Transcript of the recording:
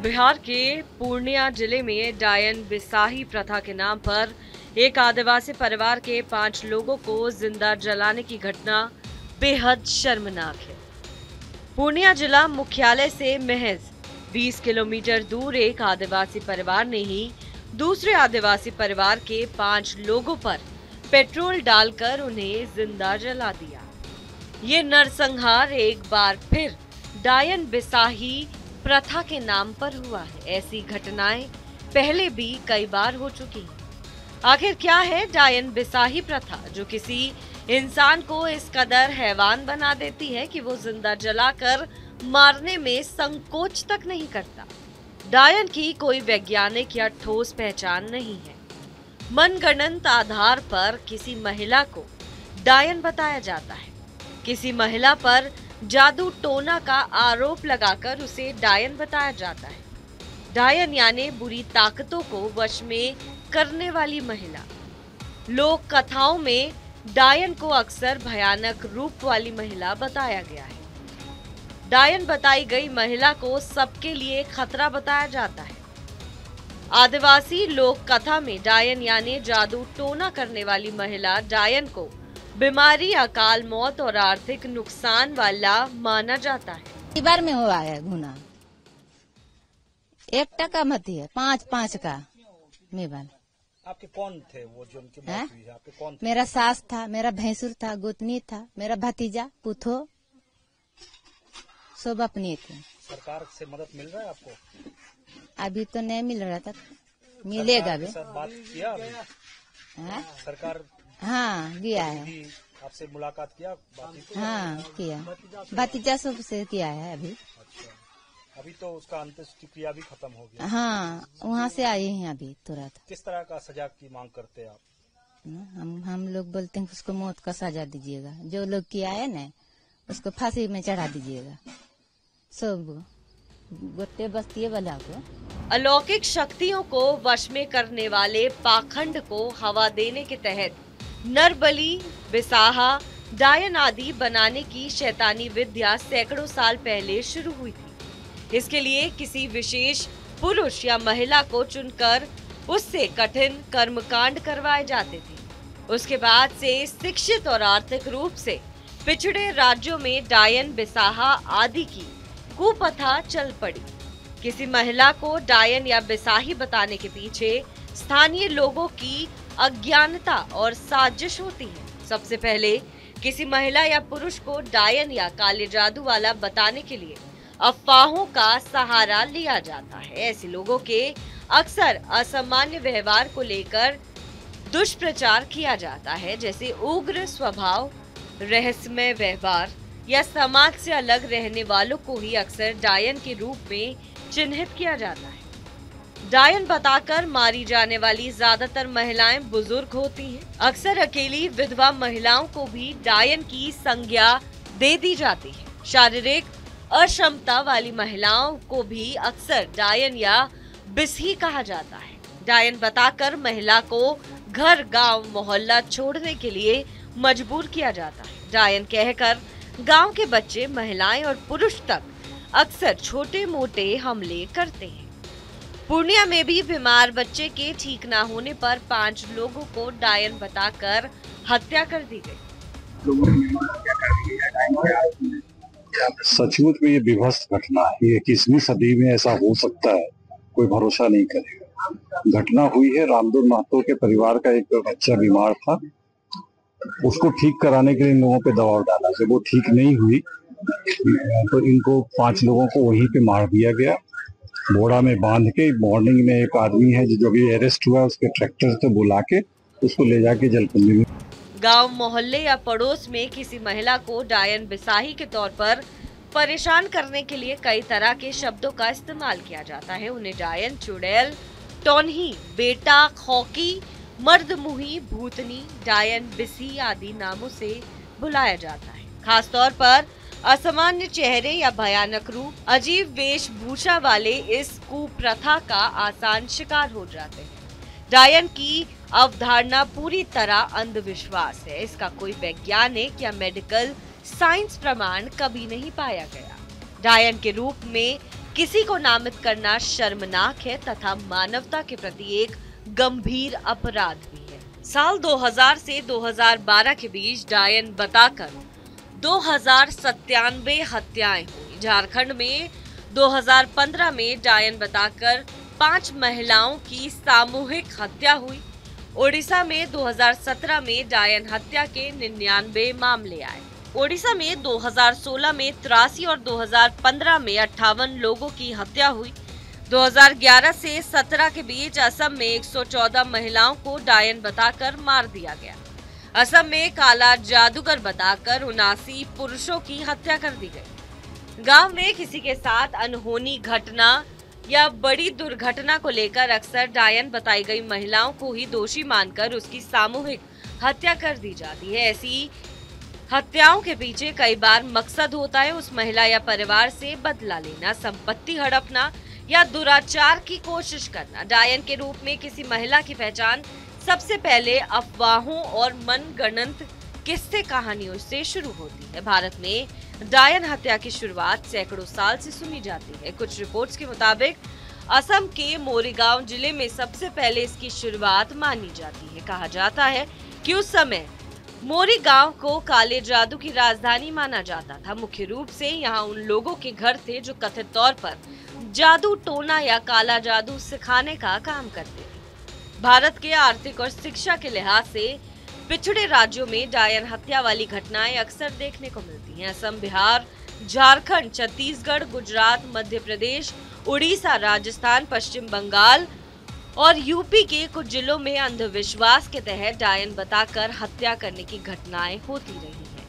बिहार के पूर्णिया जिले में डायन बिसाही प्रथा के नाम पर एक आदिवासी परिवार के 5 लोगों को जिंदा जलाने की घटना बेहद शर्मनाक है। पूर्णिया जिला मुख्यालय से महज 20 किलोमीटर दूर एक आदिवासी परिवार ने ही दूसरे आदिवासी परिवार के 5 लोगों पर पेट्रोल डालकर उन्हें जिंदा जला दिया। ये नरसंहार एक बार फिर डायन बिसाही प्रथा के नाम पर हुआ है। ऐसी घटनाएं पहले भी कई बार हो चुकी हैं। आखिर क्या है डायन बिसाही प्रथा जो किसी इंसान को इस कदर हैवान बना देती है कि वो जिंदा जलाकर मारने में संकोच तक नहीं करता। डायन की कोई वैज्ञानिक या ठोस पहचान नहीं है। मनगढ़ंत आधार पर किसी महिला को डायन बताया जाता है। किसी महिला पर जादू टोना का आरोप लगाकर उसे डायन बताया जाता है। डायन यानी बुरी ताकतों को वश में करने वाली महिला। लोक कथाओं में डायन को अक्सर भयानक रूप वाली महिला बताया गया है। डायन बताई गई महिला को सबके लिए खतरा बताया जाता है। आदिवासी लोक कथा में डायन यानी जादू टोना करने वाली महिला डायन को बीमारी, अकाल मौत और आर्थिक नुकसान वाला माना जाता है। बार में हुआ है गुना 1 टका मत है 5-5 का मेवाल। आपके कौन थे वो जो उनकी मौत हुई है? आपके कौन थे? मेरा सास था, मेरा भैंसुर था, गोतनी था, मेरा भतीजा पुथो सब अपने थे। सरकार से मदद मिल रहा है आपको? अभी तो नहीं मिल रहा था, मिलेगा भी। बात किया अभी? सरकार हाँ दिया है। आपसे मुलाकात किया? हाँ किया, भतीजा सब से किया है अभी। अच्छा, अभी तो उसका अंत्येष्टि क्रिया भी खत्म हो गया। हाँ वहाँ से आए हैं अभी तुरंत। किस तरह का सजा की मांग करते हैं आप? हम लोग बोलते हैं उसको मौत का सजा दीजिएगा। जो लोग किया है न उसको फांसी में चढ़ा दीजिएगा। सब गोटे बस्ती वाला को। अलौकिक शक्तियों को वश में करने वाले पाखंड को हवा देने के तहत नरबली, बिसाहा, डायन आदि बनाने की शैतानी विद्या सैकड़ों साल पहले शुरू हुई थी। इसके लिए किसी विशेष पुरुष या महिला को चुनकर उससे कठिन कर्मकांड करवाए जाते थे। उसके बाद से शिक्षित और आर्थिक रूप से पिछड़े राज्यों में डायन, बिसाहा आदि की कुप्रथा चल पड़ी। किसी महिला को डायन या बिसाही बताने के पीछे स्थानीय लोगों की अज्ञानता और साजिश होती है। सबसे पहले किसी महिला या पुरुष को डायन या काले जादू वाला बताने के लिए अफवाहों का सहारा लिया जाता है। ऐसे लोगों के अक्सर असामान्य व्यवहार को लेकर दुष्प्रचार किया जाता है, जैसे उग्र स्वभाव, रहस्यमय व्यवहार या समाज से अलग रहने वालों को ही अक्सर डायन के रूप में चिन्हित किया जाता है। डायन बताकर मारी जाने वाली ज्यादातर महिलाएं बुजुर्ग होती हैं। अक्सर अकेली विधवा महिलाओं को भी डायन की संज्ञा दे दी जाती है। शारीरिक अक्षमता वाली महिलाओं को भी अक्सर डायन या बिसही कहा जाता है। डायन बताकर महिला को घर, गांव, मोहल्ला छोड़ने के लिए मजबूर किया जाता है। डायन कहकर गांव के बच्चे, महिलाएं और पुरुष तक अक्सर छोटे मोटे हमले करते हैं। पूर्णिया में भी बीमार बच्चे के ठीक ना होने पर 5 लोगों को डायन बताकर हत्या कर दी गई। सचमुच में ये विभत्स घटना है। ये 21वीं सदी में ऐसा हो सकता है, कोई भरोसा नहीं करेगा। घटना हुई है रामदूर महतो के परिवार का। एक बच्चा बीमार था, उसको ठीक कराने के लिए इन लोगों पे दबाव डाला। जब वो ठीक नहीं हुई तो इनको 5 लोगों को वहीं पे मार दिया गया, बोरा में बांध के। मॉर्निंग में एक आदमी है जो भी अरेस्ट हुआ, उसके ट्रैक्टर से बुला के उसको ले जाके जलकुंडी में। गांव, मोहल्ले या पड़ोस में किसी महिला को डायन बिसाही के तौर पर परेशान करने के लिए कई तरह के शब्दों का इस्तेमाल किया जाता है। उन्हें डायन, चुड़ैल, टोनही, बेटा, खौकी, मर्दमुही, भूतनी, डायन, बिसी आदि नामों से बुलाया जाता है। खास तौर पर असामान्य चेहरे या भयानक रूप, अजीब वेशभूषा वाले इस कुप्रथा का आसान शिकार हो जाते हैं। डायन की अवधारणा पूरी तरह अंधविश्वास है। इसका कोई वैज्ञानिक या मेडिकल साइंस प्रमाण कभी नहीं पाया गया। डायन के रूप में किसी को नामित करना शर्मनाक है तथा मानवता के प्रति एक गंभीर अपराध भी है। साल 2000 से 2012 के बीच डायन बताकर 2097 हत्याएं हुई। झारखंड में 2015 में डायन बताकर 5 महिलाओं की सामूहिक हत्या हुई। ओडिशा में 2017 में डायन हत्या के 99 मामले आए। ओडिशा में 2016 में 83 और 2015 में 58 लोगों की हत्या हुई। 2011 से 17 के बीच असम में 114 महिलाओं को डायन बताकर मार दिया गया। असम में काला जादूगर बताकर 79 पुरुषों की हत्या कर दी गई। गांव में किसी के साथ अनहोनी घटना या बड़ी दुर्घटना को लेकर अक्सर डायन बताई गई महिलाओं को ही दोषी मानकर उसकी सामूहिक हत्या कर दी जाती है। ऐसी हत्याओं के पीछे कई बार मकसद होता है उस महिला या परिवार से बदला लेना, संपत्ति हड़पना या दुराचार की कोशिश करना। डायन के रूप में किसी महिला की पहचान सबसे पहले अफवाहों और मनगढ़ंत किस्से कहानियों से शुरू होती है। भारत में डायन हत्या की शुरुआत सैकड़ों साल से सुनी जाती है। कुछ रिपोर्ट्स के मुताबिक असम के मोरीगांव जिले में सबसे पहले इसकी शुरुआत मानी जाती है। कहा जाता है कि उस समय मोरीगांव को काले जादू की राजधानी माना जाता था। मुख्य रूप से यहाँ उन लोगों के घर थे जो कथित तौर पर जादू टोना या काला जादू सिखाने का काम करते थे। भारत के आर्थिक और शिक्षा के लिहाज से पिछड़े राज्यों में डायन हत्या वाली घटनाएं अक्सर देखने को मिलती हैं। असम, बिहार, झारखंड, छत्तीसगढ़, गुजरात, मध्य प्रदेश, उड़ीसा, राजस्थान, पश्चिम बंगाल और यूपी के कुछ जिलों में अंधविश्वास के तहत डायन बताकर हत्या करने की घटनाएं होती रही हैं।